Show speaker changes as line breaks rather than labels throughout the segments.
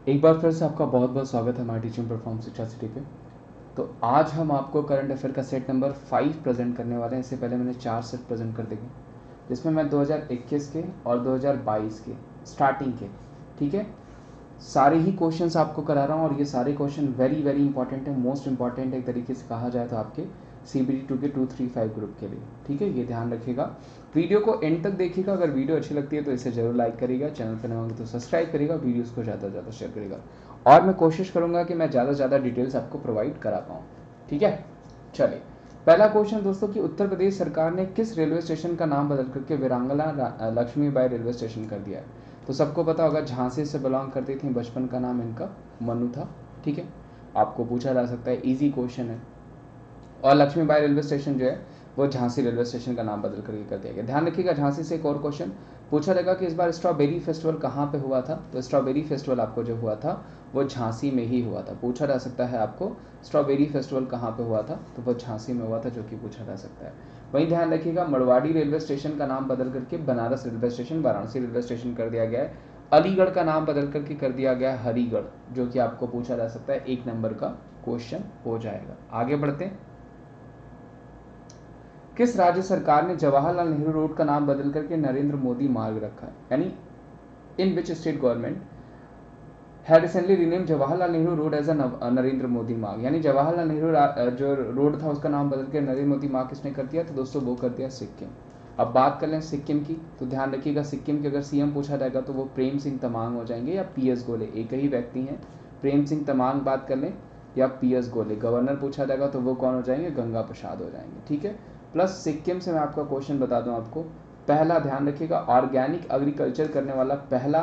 एक बार फिर से आपका बहुत बहुत स्वागत है हमारी टीचिंग प्लेटफॉर्म शिक्षा सिटी पे। तो आज हम आपको करंट अफेयर का सेट नंबर 5 प्रेजेंट करने वाले हैं। इससे पहले मैंने 4 सेट प्रेजेंट कर देंगे, जिसमें मैं 2021 के और 2022 के स्टार्टिंग के, ठीक है, सारे ही क्वेश्चंस आपको करा रहा हूँ। और ये सारे क्वेश्चन वेरी वेरी इंपॉर्टेंट है, मोस्ट इंपॉर्टेंट एक तरीके से कहा जाए तो आपके CBT 2 के 235 ग्रुप के लिए, ठीक है। ये ध्यान रखिएगा, वीडियो को एंड तक देखिएगा। अगर वीडियो अच्छी लगती है तो इसे जरूर लाइक करिएगा, चैनल पर नए होंगे तो सब्सक्राइब करिएगा, वीडियोस को ज़्यादा से ज़्यादा शेयर करिएगा। और मैं कोशिश करूँगा कि मैं ज़्यादा से ज़्यादा डिटेल्स आपको प्रोवाइड करा पाऊँ, ठीक है। चलिए, पहला क्वेश्चन दोस्तों कि उत्तर प्रदेश सरकार ने किस रेलवे स्टेशन का नाम बदल करके वीरांगना लक्ष्मीबाई रेलवे स्टेशन कर दिया है। तो सबको पता होगा झांसी से बिलोंग करती थी, बचपन का नाम इनका मनु था, ठीक है। आपको पूछा जा सकता है, इजी क्वेश्चन है। और लक्ष्मीबाई रेलवे स्टेशन जो है वो झांसी रेलवे स्टेशन का नाम बदल करके कर दिया गया। ध्यान रखिएगा, झांसी से एक और क्वेश्चन पूछा जाएगा कि इस बार स्ट्रॉबेरी फेस्टिवल कहाँ पे हुआ था। तो स्ट्रॉबेरी फेस्टिवल आपको जो हुआ था वो झांसी में ही हुआ था। पूछा जा सकता है आपको स्ट्रॉबेरी फेस्टिवल कहाँ पे हुआ था, तो वो झांसी में हुआ था, जो कि पूछा जा सकता है। वहीं ध्यान रखिएगा, मड़वाड़ी रेलवे स्टेशन का नाम बदल करके Banaras railway station, Varanasi railway station कर दिया गया है। अलीगढ़ का नाम बदल करके कर दिया गया है हरिगढ़, जो कि आपको पूछा जा सकता है, 1 नंबर का क्वेश्चन हो जाएगा। आगे बढ़ते हैं। किस राज्य सरकार ने जवाहरलाल नेहरू रोड का नाम बदल करके नरेंद्र मोदी मार्ग रखा है, यानी in which state government had recently rename Jawaharlal Nehru road as a Narendra Modi Marg, यानी जवाहरलाल नेहरू जो रोड था उसका नाम बदल के नरेंद्र मोदी मार्ग किसने कर दिया। तो दोस्तों वो कर दिया सिक्किम। अब बात कर लें सिक्किम की, तो ध्यान रखिएगा, सिक्किम के अगर CM पूछा जाएगा तो वो प्रेम सिंह तमांग हो जाएंगे या PS गोले, एक ही व्यक्ति हैं। प्रेम सिंह तमांग बात कर लें या PS गोले। गवर्नर पूछा जाएगा तो वो कौन हो जाएंगे, गंगा प्रसाद हो जाएंगे, ठीक है। प्लस सिक्किम से मैं आपका क्वेश्चन बता दूं आपको, पहला ध्यान रखिएगा, ऑर्गेनिक एग्रीकल्चर करने वाला पहला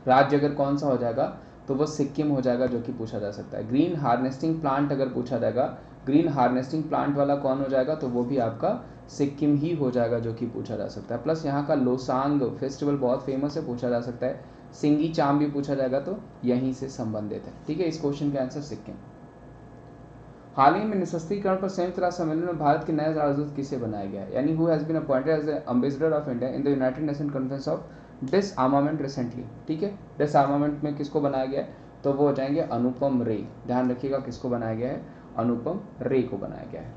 राज्य अगर कौन सा हो जाएगा तो वो सिक्किम हो जाएगा, जो कि पूछा जा सकता है। ग्रीन हार्वेस्टिंग प्लांट अगर पूछा जाएगा, ग्रीन हार्वेस्टिंग प्लांट वाला कौन हो जाएगा, तो वो भी आपका सिक्किम ही हो जाएगा, जो कि पूछा जा सकता है। प्लस यहाँ का लोसांग फेस्टिवल बहुत फेमस है, पूछा जा सकता है। सिंगी चाम भी पूछा जाएगा तो यहीं से संबंधित है, ठीक है। इस क्वेश्चन का आंसर सिक्किम। हाल ही में निशस्त्रीकरण पर संयुक्त राष्ट्र सम्मेलन में भारत के नए राजदूत किसे बनाया गया है, यानी who has been appointed as ambassador of India in the United Nation conference of disarmament recently, ठीक है। डिसआर्मामेंट में किसको बनाया गया है, तो वो हो जाएंगे अनुपम रे। ध्यान रखिएगा, किसको बनाया गया है, अनुपम रे को बनाया गया है।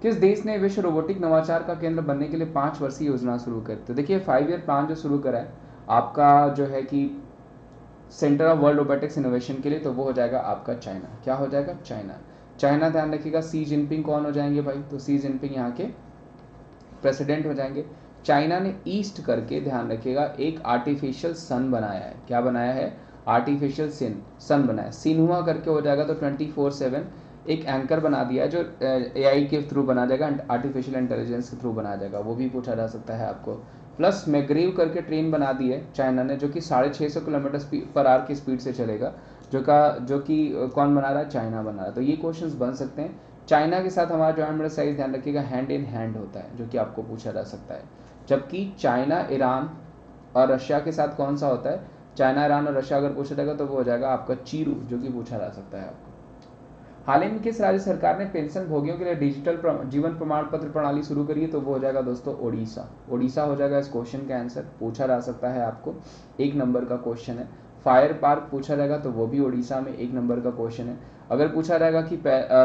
किस देश ने विश्व रोबोटिक नवाचार का केंद्र बनने के लिए 5 वर्षीय योजना शुरू करी। तो देखिए 5 ईयर प्लान जो शुरू करा है आपका जो है कि centre of world robotics innovation के लिए, तो वो हो जाएगा आपका चाइना। क्या हो जाएगा, चाइना। चाइना ध्यान रखिएगा, सी जिनपिंग कौन हो जाएंगे भाई, तो सी जिनपिंग यहाँ के प्रेसिडेंट हो जाएंगे। चाइना ने ईस्ट करके ध्यान रखिएगा एक आर्टिफिशियल सन बनाया है। क्या बनाया है, आर्टिफिशियल सन बनाया, सिन्हुआ करके हो जाएगा। तो 24/7 एक एंकर बना दिया है, जो AI के थ्रू बना जाएगा, आर्टिफिशियल इंटेलिजेंस के थ्रू बनाया जाएगा, वो भी पूछा जा सकता है आपको। प्लस मैग्रीव करके ट्रेन बना दी है चाइना ने, जो कि 650 किलोमीटर पर आवर की स्पीड से चलेगा, जो कि कौन बना रहा है, चाइना बना रहा है। तो ये क्वेश्चंस बन सकते हैं। चाइना के साथ हमारा जॉइंट मेरा साइज ध्यान रखिएगा हैंड इन हैंड होता है, जो कि आपको पूछा जा सकता है। जबकि चाइना ईरान और रशिया के साथ कौन सा होता है, चाइना ईरान और रशिया अगर पूछा जाएगा तो वो हो जाएगा आपका चीरू, जो कि पूछा जा सकता है आपको। हाल ही में किस राज्य सरकार ने पेंशन भोगियों के लिए डिजिटल जीवन प्रमाण पत्र प्रणाली शुरू करी है, तो वो हो जाएगा दोस्तों ओडिशा। ओडिशा हो जाएगा इस क्वेश्चन का आंसर, पूछा जा सकता है आपको, 1 नंबर का क्वेश्चन है। फायर पार्क पूछा जाएगा तो वो भी ओडिशा में 1 नंबर का क्वेश्चन है। अगर पूछा जाएगा कि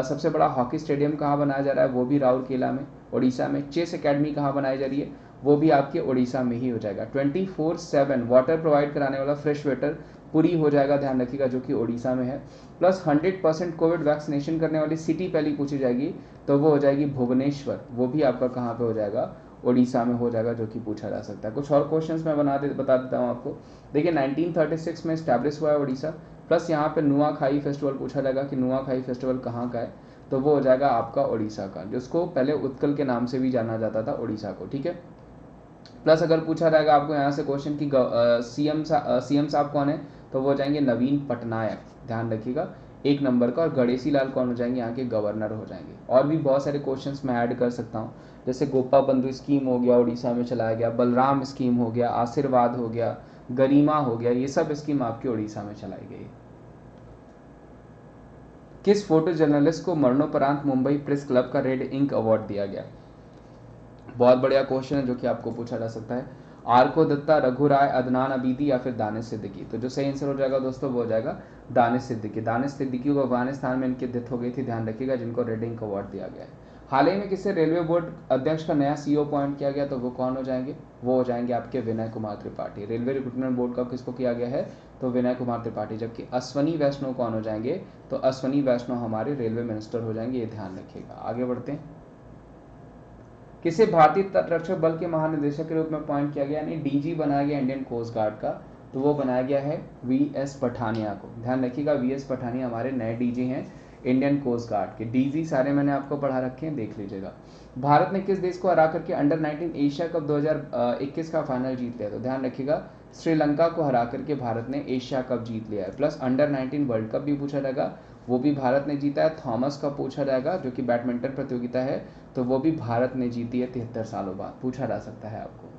सबसे बड़ा हॉकी स्टेडियम कहाँ बनाया जा रहा है, वो भी राउरकेला में, ओडिशा में। चेस एकेडमी कहाँ बनाई जा रही है, वो भी आपके ओडिशा में ही हो जाएगा। 24/7 वाटर प्रोवाइड कराने वाला फ्रेश वाटर पुरी हो जाएगा, ध्यान रखिएगा, जो कि ओडिशा में है। प्लस 100% कोविड वैक्सीनेशन करने वाली सिटी पहली पूछी जाएगी तो वो हो जाएगी भुवनेश्वर, वो भी आपका कहाँ पे हो जाएगा, ओडिशा में हो जाएगा, जो कि पूछा जा सकता है। कुछ और क्वेश्चंस मैं बता देता हूँ आपको। देखिए 1936 में इस्टेब्लिश हुआ है ओडिशा। प्लस यहाँ पे नुआखाई फेस्टिवल पूछा जाएगा कि नुआखाई फेस्टिवल कहाँ का है, तो वो हो जाएगा आपका ओडिशा का, जिसको पहले उत्कल के नाम से भी जाना जाता था ओडिशा को, ठीक है। प्लस अगर पूछा जाएगा आपको यहाँ से क्वेश्चन की CM साहब कौन है, तो वो हो जाएंगे नवीन पटनायक, ध्यान रखिएगा, 1 नंबर का। और गणेशी लाल कौन हो जाएंगे, यहाँ के गवर्नर हो जाएंगे। और भी बहुत सारे क्वेश्चंस मैं ऐड कर सकता हूँ, जैसे गोपा बंधु स्कीम हो गया, उड़ीसा में चलाया गया, बलराम स्कीम हो गया, आशीर्वाद हो गया, गरिमा हो गया, ये सब स्कीम आपकी उड़ीसा में चलाई गई। किस फोटो जर्नलिस्ट को मरणोपरांत मुंबई प्रेस क्लब का रेड इंक अवार्ड दिया गया, बहुत बढ़िया क्वेश्चन है, जो कि आपको पूछा जा सकता है। आरको दत्ता, रघु राय, अदनान अबीदी या फिर दानिश सिद्दीकी। तो जो सही आंसर हो जाएगा दोस्तों वो हो जाएगा दानिश सिद्दीकी। दानिश सिद्दीकी को अफगानिस्तान में इनकी डेथ हो गई थी, ध्यान रखिएगा, जिनको रेड इंक अवार्ड दिया गया है। हाल ही में किसे रेलवे बोर्ड अध्यक्ष का नया सीईओ अपॉइंट किया गया, तो वो कौन हो जाएंगे, वो हो जाएंगे आपके Vinay Kumar Tripathi. Railway recruitment board का किसको किया गया है, तो विनय कुमार त्रिपाठी। जबकि अश्वनी वैष्णव कौन हो जाएंगे, तो अश्वनी वैष्णव हमारे रेलवे मिनिस्टर हो जाएंगे, ये ध्यान रखिएगा। आगे बढ़ते हैं। किसे भारतीय तटरक्षक बल के महानिदेशक के रूप में अपॉइंट किया गया, यानी डीजी बनाया गया इंडियन कोस्ट गार्ड का, तो वो बनाया गया है वीएस पठानिया को। ध्यान रखिएगा, वीएस पठानिया हमारे नए डीजी हैं इंडियन कोस्ट गार्ड के। डीजी सारे मैंने आपको पढ़ा रखे हैं, देख लीजिएगा। भारत ने किस देश को हरा करके अंडर 19 एशिया कप 2021 का फाइनल जीत लिया, तो ध्यान रखिएगा श्रीलंका को हरा करके भारत ने एशिया कप जीत लिया है। प्लस अंडर 19 वर्ल्ड कप भी पूछा जाएगा, वो भी भारत ने जीता है। थॉमस कप पूछा जाएगा, जो कि बैडमिंटन प्रतियोगिता है, तो वो भी भारत ने जीती है 73 सालों बाद, पूछा जा सकता है आपको।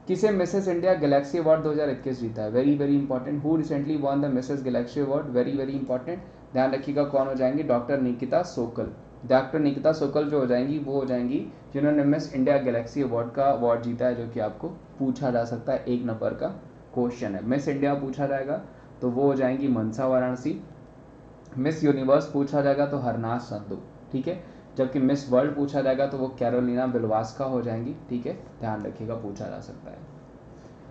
किसे मिसेस इंडिया गैलेक्सी अवार्ड 2021 जीता है, very very important. Who recently won the Mrs Galaxy award, very very important. ध्यान रखिएगा कौन हो जाएंगे, डॉक्टर निकिता सोकल। डॉक्टर निकिता सोकल जो हो जाएंगी वो हो जाएंगी जिन्होंने मिस इंडिया गैलेक्सी अवार्ड का अवार्ड जीता है, जो कि आपको पूछा जा सकता है, 1 नंबर का क्वेश्चन है। मिस इंडिया पूछा जाएगा तो वो हो जाएंगी मनसा वाराणसी। मिस यूनिवर्स पूछा जाएगा तो हरनाथ संधू, ठीक है। जबकि मिस वर्ल्ड पूछा जाएगा तो वो कैरोलिना बिलवास्का हो जाएंगी, ठीक है, ध्यान रखिएगा, पूछा जा सकता है।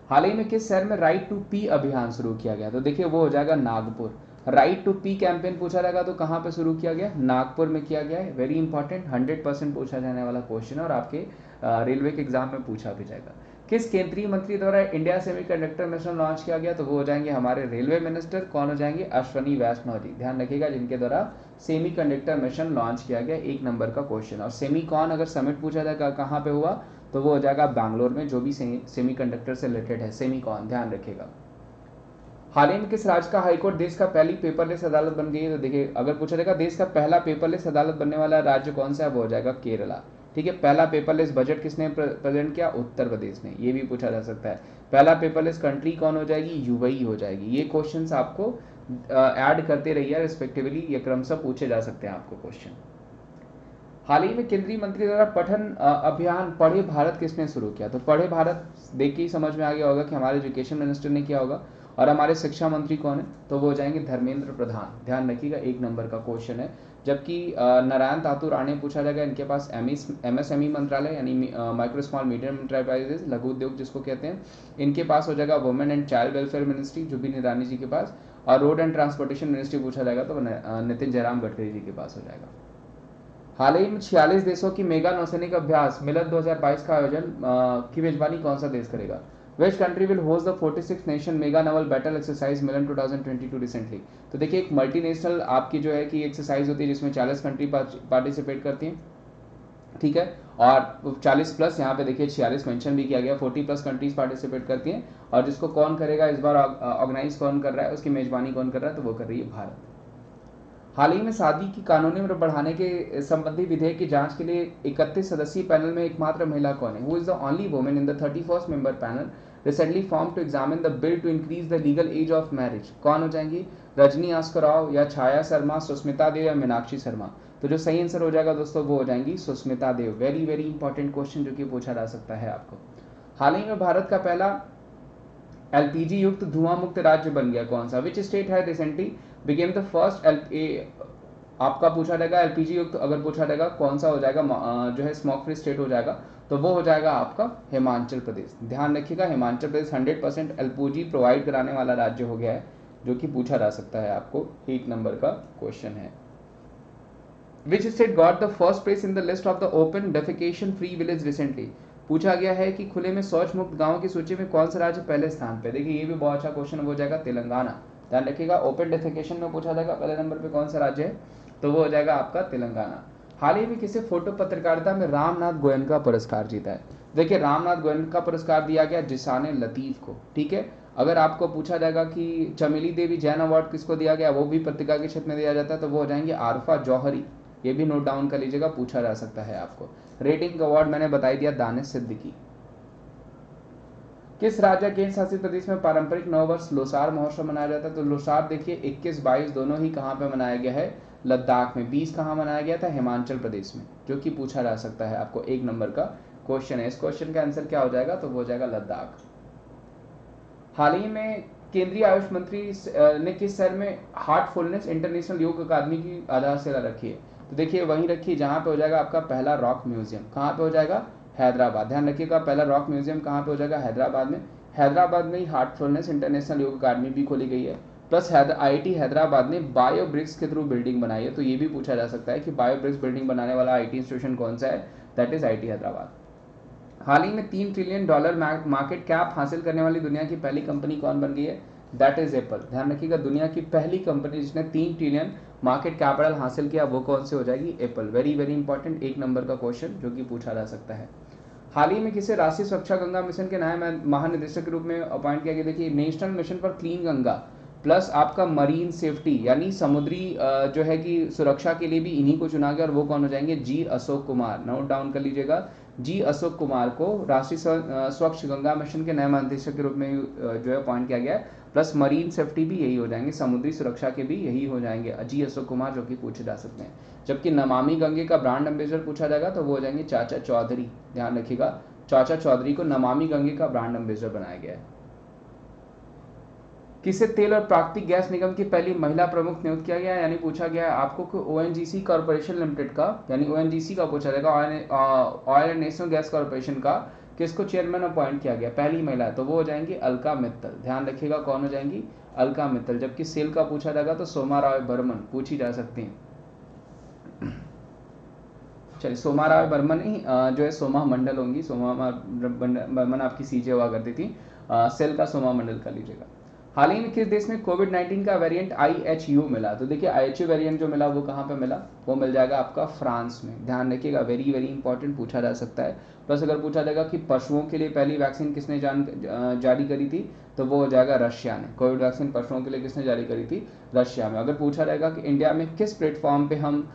हाल ही में किस शहर में राइट टू पी अभियान शुरू किया गया, तो देखिए वो हो जाएगा Nagpur. Right to pee campaign पूछा जाएगा तो कहाँ पे शुरू किया गया, नागपुर में किया गया है। वेरी इंपॉर्टेंट, 100% पूछा जाने वाला क्वेश्चन है और आपके रेलवे के एग्जाम में पूछा भी जाएगा। किस केंद्रीय मंत्री द्वारा इंडिया सेमीकंडक्टर मिशन लॉन्च किया गया, तो वो हो जाएंगे हमारे रेलवे मिनिस्टर, कौन हो जाएंगे, अश्वनी वैष्णव जी। ध्यान रखिएगा, जिनके द्वारा सेमीकंडक्टर मिशन लॉन्च किया गया, 1 नंबर का क्वेश्चन। और सेमीकॉन अगर समिट पूछा जाएगा कहाँ पे हुआ, तो वो हो जाएगा बैंगलोर में, जो भी सेमीकंडक्टर से रिलेटेड है, सेमीकॉन, ध्यान रखिएगा। हाल ही में किस राज्य का हाईकोर्ट देश का पहली पेपरलेस अदालत बन गई है, तो देखिए अगर पूछा जाएगा देश का पहला पेपरलेस अदालत बनने वाला राज्य कौन सा है, वो हो जाएगा केरला, ठीक है। पहला पेपरलेस बजट किसने प्रेजेंट किया, उत्तर प्रदेश ने, ये भी पूछा जा सकता है। पहला पेपरलेस कंट्री कौन हो जाएगी, यूएई हो जाएगी। ये क्वेश्चंस आपको ऐड करते रहिए रिस्पेक्टिवली, ये क्रमशः पूछे जा सकते हैं आपको क्वेश्चन। हाल ही में केंद्रीय मंत्री द्वारा पठन अभियान पढ़े भारत किसने शुरू किया, तो पढ़े भारत देख के ही समझ में आ गया होगा कि हमारे एजुकेशन मिनिस्टर ने किया होगा। और हमारे शिक्षा मंत्री कौन है, तो वो हो जाएंगे धर्मेंद्र प्रधान। ध्यान रखिएगा, 1 नंबर का क्वेश्चन है। जबकि नारायण तातु राणे पूछा जाएगा, इनके पास एमएसएमई मंत्रालय यानी माइक्रो स्मॉल मीडियम एंटरप्राइजेस, लघु उद्योग जिसको कहते हैं, इनके पास हो जाएगा women and child welfare ministry, Zubin Irani ji के पास। और रोड एंड ट्रांसपोर्टेशन मिनिस्ट्री पूछा जाएगा तो नितिन जयराम गडकरी जी के पास हो जाएगा। हाल ही में 46 देशों की मेगा नौसैनिक अभ्यास मिलन 2022 का आयोजन की मेजबानी कौन सा देश करेगा, Which country will host the 46th Nation Mega Naval Battle Exercise Milan 2022 recently? तो देखिए एक मल्टीनेशनल आपकी जो है कि एक्सरसाइज होती है जिसमें 40 कंट्री पार्टिसिपेट करती हैं, ठीक है। और 40 प्लस यहाँ पे देखिए 46 मेंशन भी किया गया, 40 प्लस कंट्रीज पार्टिसिपेट करती हैं। और जिसको कौन करेगा इस बार, ऑर्गेनाइज कौन कर रहा है, उसकी मेजबानी कौन कर रहा है, तो वो कर रही है भारत। हाल ही में शादी की कानूनी उम्र बढ़ाने के संबंधी विधेयक की जांच के लिए 31 सदस्यीय पैनल में एकमात्र महिला कौन है, who is the only woman in the 31st member panel recently form to examine the bill to increase the legal age of marriage, कौन हो जाएंगी, रजनी आस्कर राव या छाया शर्मा, सुष्मिता देव या मीनाक्षी शर्मा। तो जो सही आंसर हो जाएगा दोस्तों वो हो जाएंगी Sushmita Dev. Very very important question जो कि पूछा जा सकता है आपको। हाल ही में भारत का पहला एलपीजी युक्त धुआं मुक्त राज्य बन गया कौन सा, विच स्टेट है रिसेंटली बिकेम द फर्स्ट आपका पूछा जाएगा एलपीजी युक्त, अगर पूछा जाएगा कौन सा हो जाएगा जो है स्मोक फ्री स्टेट हो जाएगा, तो वो हो जाएगा आपका हिमाचल प्रदेश। ध्यान रखिएगा हिमाचल प्रदेश 100% एलपीजी प्रोवाइड कराने वाला राज्य हो गया है, जो कि पूछा जा सकता है आपको, 1 नंबर का क्वेश्चन है। Which state got the first place in the list of the open defecation free village recently, पूछा गया है कि खुले में शौच मुक्त गांव की सूची में कौन सा राज्य पहले स्थान पे। देखिए ये भी बहुत अच्छा क्वेश्चन हो जाएगा, तेलंगाना। ध्यान रखिएगा ओपन डेफिकेशन में पूछा जाएगा पहले नंबर पे कौन सा राज्य है, तो वो हो जाएगा आपका तेलंगाना। हाल ही में किसे फोटो पत्रकारिता में रामनाथ गोयनका पुरस्कार जीता है, देखिए रामनाथ गोयनका पुरस्कार दिया गया जिसाने लतीफ को, ठीक है। अगर आपको पूछा जाएगा कि चमेली देवी जैन अवार्ड किसको दिया गया, वो भी पत्रिका के क्षेत्र में दिया जाता है, तो वो हो जाएंगे आरफा जौहरी। ये भी नोट डाउन कर लीजिएगा, पूछा जा सकता है आपको। रेटिंग अवार्ड मैंने बताई दिया दानिश सिद्दीकी। किस राज्य केंद्र शासित प्रदेश में पारंपरिक नववर्ष लोसार महोत्सव मनाया जाता है, तो लोसार देखिए 21-22 दोनों ही कहाँ पे मनाया गया है, लद्दाख में। 20 कहाँ मनाया गया था, हिमाचल प्रदेश में, जो कि पूछा जा सकता है आपको, 1 नंबर का क्वेश्चन है, इस क्वेश्चन का आंसर क्या हो जाएगा, तो वो हो जाएगा लद्दाख। हाल ही में केंद्रीय आयुष मंत्री ने किस शहर में हार्टफुलनेस इंटरनेशनल योग अकादमी की आधारशिला रखी है, तो देखिए वहीं रखी जहां पे हो जाएगा आपका पहला रॉक म्यूजियम, कहाँ पे हो जाएगा, हैदराबाद। ध्यान रखिएगा पहला रॉक म्यूजियम कहाँ पे हो जाएगा, हैदराबाद में। हैदराबाद में ही हार्टफुलनेस इंटरनेशनल योग अकादमी भी खोली गई है। प्लस IIT हैदराबाद ने बायो ब्रिक्स के थ्रू बिल्डिंग बनाई है, तो ये भी पूछा जा सकता है कि बायो ब्रिक्स बिल्डिंग बनाने वाला IT इंस्टीट्यूशन कौन सा है, दैट इज IIT हैदराबाद। हाल ही में $3 ट्रिलियन मार्केट कैप हासिल करने वाली दुनिया की पहली कंपनी कौन बन गई है, दैट इज एप्पल। ध्यान रखिएगा दुनिया की पहली कंपनी जिसने 3 ट्रिलियन मार्केट कैपिटल हासिल किया वो कौन से हो जाएगी, Apple. Very very important, 1 number का क्वेश्चन जो कि पूछा जा सकता है। हाल ही में किसे राष्ट्रीय सुरक्षा गंगा मिशन के नए महानिदेशक के रूप में अपॉइंट किया गया, देखिए national mission for clean Ganga plus आपका मरीन सेफ्टी यानी समुद्री जो है कि सुरक्षा के लिए भी इन्हीं को चुना गया, और वो कौन हो जाएंगे, जी अशोक कुमार। नोट डाउन कर लीजिएगा, जी अशोक कुमार को राष्ट्रीय स्वच्छ गंगा मिशन के नए महानिदेशक के रूप में जो है अपॉइंट किया गया है। प्लस मरीन सेफ्टी भी यही हो जाएंगे, समुद्री सुरक्षा के भी यही हो जाएंगे, जी अशोक कुमार, जो कि पूछे जा सकते हैं। जबकि नमामि गंगे का ब्रांड एम्बेसडर पूछा जाएगा तो वो हो जाएंगे चाचा चौधरी। ध्यान रखिएगा चाचा चौधरी को नमामि गंगे का ब्रांड एम्बेसडर बनाया गया है। किसे तेल और प्राकृतिक गैस निगम की पहली महिला प्रमुख नियुक्त किया गया है, यानी पूछा गया है आपको कि ONGC कॉर्पोरेशन लिमिटेड का, यानी ONGC का पूछा जाएगा, oil and national gas corporation का किसको चेयरमैन अपॉइंट किया गया, पहली महिला, तो वो हो जाएंगी अलका मित्तल। ध्यान रखिएगा कौन हो जाएंगी, अलका मित्तल। जबकि सेल का पूछा जाएगा तो सोमा राव बर्मन पूछी जा सकती हैं। चलिए सोमा राव बर्मन ही जो है सोमा मंडल होंगी, सोमा बर्मन आपकी CJ हुआ करती थी, सेल का सोमा मंडल कर लीजिएगा। हाल ही में किस देश में कोविड-19 का वेरिएंट IHU मिला, तो देखिए IHU वेरिएंट जो मिला वो कहाँ पे मिला, वो मिल जाएगा आपका फ्रांस में। ध्यान रखिएगा वेरी वेरी इंपॉर्टेंट, पूछा जा सकता है। प्लस अगर पूछा जाएगा कि पशुओं के लिए पहली वैक्सीन किसने जारी करी थी, तो वो हो जाएगा रशिया ने। कोविड वैक्सीन पशुओं के लिए किसने जारी करी थी, रशिया में। अगर पूछा जाएगा कि इंडिया में किस प्लेटफॉर्म पे हम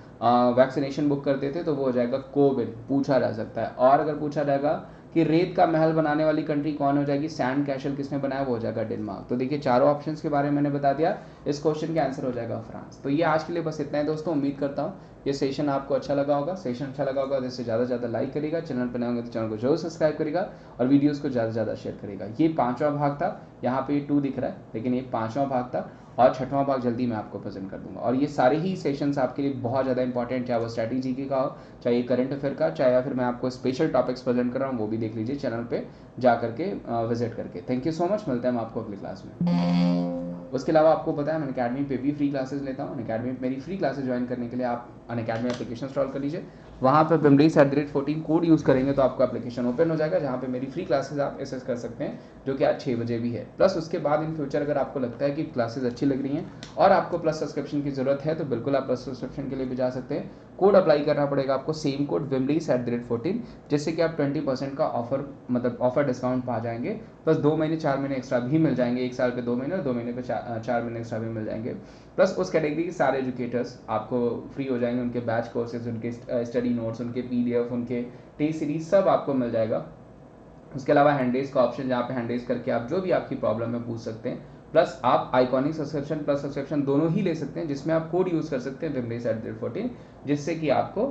वैक्सीनेशन बुक करते थे, तो वो हो जाएगा कोविन, पूछा जा सकता है। और अगर पूछा जाएगा कि रेत का महल बनाने वाली कंट्री कौन हो जाएगी, सैंड कैसल किसने बनाया, वो हो जाएगा डेनमार्क। तो देखिए चारों ऑप्शंस के बारे में मैंने बता दिया, इस क्वेश्चन का आंसर हो जाएगा फ्रांस। तो ये आज के लिए बस इतना है दोस्तों, उम्मीद करता हूँ ये सेशन आपको अच्छा लगा होगा। सेशन अच्छा लगा होगा तो इससे ज़्यादा से ज़्यादा लाइक करेगा, चैनल पर नए होंगे तो चैनल को जरूर सब्सक्राइब करेगा और वीडियोज़ को ज़्यादा से ज़्यादा शेयर करेगा। ये 5वां भाग था, यहाँ पे 2 दिख रहा है लेकिन ये 5वां भाग था, और 6वां भाग जल्दी मैं आपको प्रेजेंट कर दूंगा। और ये सारे ही सेशंस आपके लिए बहुत ज़्यादा इंपॉर्टेंट, चाहे वो स्ट्रैटेजी का हो, चाहे करंट अफेयर का, चाहे या फिर मैं आपको स्पेशल टॉपिक्स प्रेजेंट कर रहा हूँ, वो भी देख लीजिए चैनल पे जा करके विजिट करके। थैंक यू सो मच, मिलते हैं हम आपको अगली क्लास में। उसके अलावा आपको पता है मैं अकेडमी पे भी फ्री क्लासेस लेता हूँ। अकेडमी पे मेरी फ्री क्लासेस ज्वाइन करने के लिए आप अनअकैडमी एप्लीकेशन इंस्टॉल कर लीजिए, वहाँ पर bimrees@14 कोड यूज़ करेंगे तो आपका एप्लीकेशन ओपन हो जाएगा, जहाँ पे मेरी फ्री क्लासेस आप एक्सेस कर सकते हैं, जो कि आज 6 बजे भी है। प्लस उसके बाद इन फ्यूचर अगर आपको लगता है कि क्लासेस अच्छी लग रही हैं और आपको प्लस सब्सक्रिप्शन की जरूरत है, तो बिल्कुल आप प्लस सब्सक्रिप्शन के लिए भी जा सकते हैं। कोड अप्लाई करना पड़ेगा आपको, सेम कोड bimrees@14, जिससे कि आप 20% का ऑफर मतलब ऑफर डिस्काउंट पा जाएंगे। प्लस 2 महीने 4 महीने एक्स्ट्रा भी मिल जाएंगे, 1 साल पे 2 महीने और 2 महीने पे 4 महीने एक्स्ट्रा भी मिल जाएंगे। प्लस उस कैटेगरी के सारे एजुकेटर्स आपको फ्री हो जाएंगे, उनके बैच कोर्सेज, उनके स्टडी नोट्स, उनके PDF, उनके टेस्ट सीरीज सब आपको मिल जाएगा। उसके अलावा हैंडरेज का ऑप्शन, जहाँ पे हैंडरेज करके आप जो भी आपकी प्रॉब्लम है पूछ सकते हैं। प्लस आप आइकॉनिक सब्सक्रिप्शन प्लस सब्सक्रिप्शन दोनों ही ले सकते हैं, जिसमें आप कोड यूज़ कर सकते हैं bimrees@14, जिससे कि आपको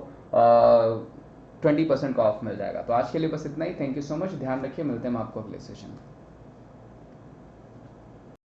20% का ऑफ मिल जाएगा। तो आज के लिए बस इतना ही, थैंक यू सो मच, ध्यान रखिए, मिलते हैं हम आपको अगले सेशन में।